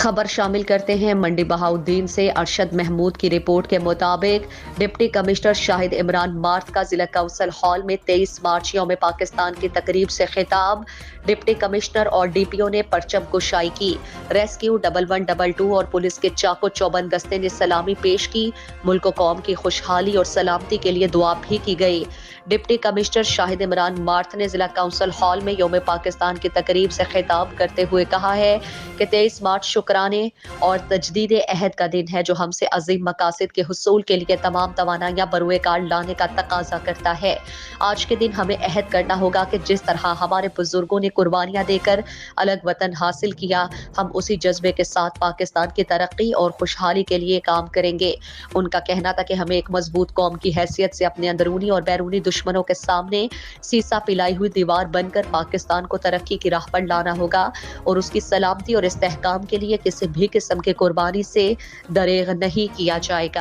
खबर शामिल करते हैं मंडी बहाउद्दीन से। अरशद महमूद की रिपोर्ट के मुताबिक deputy commissioner Shahid Imran math का जिला काउंसिल हॉल में 23 मार्च यौम पाकिस्तान की तकरीब से खिताब। डिप्टी कमिश्नर और डीपीओ ने परचम कुशाई की। रेस्क्यू 1122 और पुलिस के चाको चौबंद दस्ते ने सलामी पेश की। मुल्क व कौम की खुशहाली और सलामती के लिए दुआ भी की गई। Deputy commissioner Shahid Imran math ने जिला काउंसिल हॉल में यौम पाकिस्तान की तकरीब से खिताब करते हुए कहा है कि 23 मार्च शुक्राने और तजदीद अहद का दिन है, जो हमसे अजीम मकासद के हुसूल के लिए तमाम तवानाइयां बरूए कार लाने का तकाजा करता है। आज के दिन हमें अहद करना होगा कि जिस तरह हमारे बुजुर्गों ने कुर्बानियां देकर अलग वतन हासिल किया, हम उसी जज्बे के साथ पाकिस्तान की तरक्की और खुशहाली के लिए काम करेंगे। उनका कहना था कि हमें एक मजबूत कौम की हैसियत से अपने अंदरूनी और बैरूनी दुश्मनों के सामने सीसा पिलाई हुई दीवार बनकर पाकिस्तान को तरक्की की राह पर लाना होगा और उसकी सलामती और इस्तेहकाम के लिए किसी भी किस्म की कुर्बानी से दरेग नहीं किया जाएगा।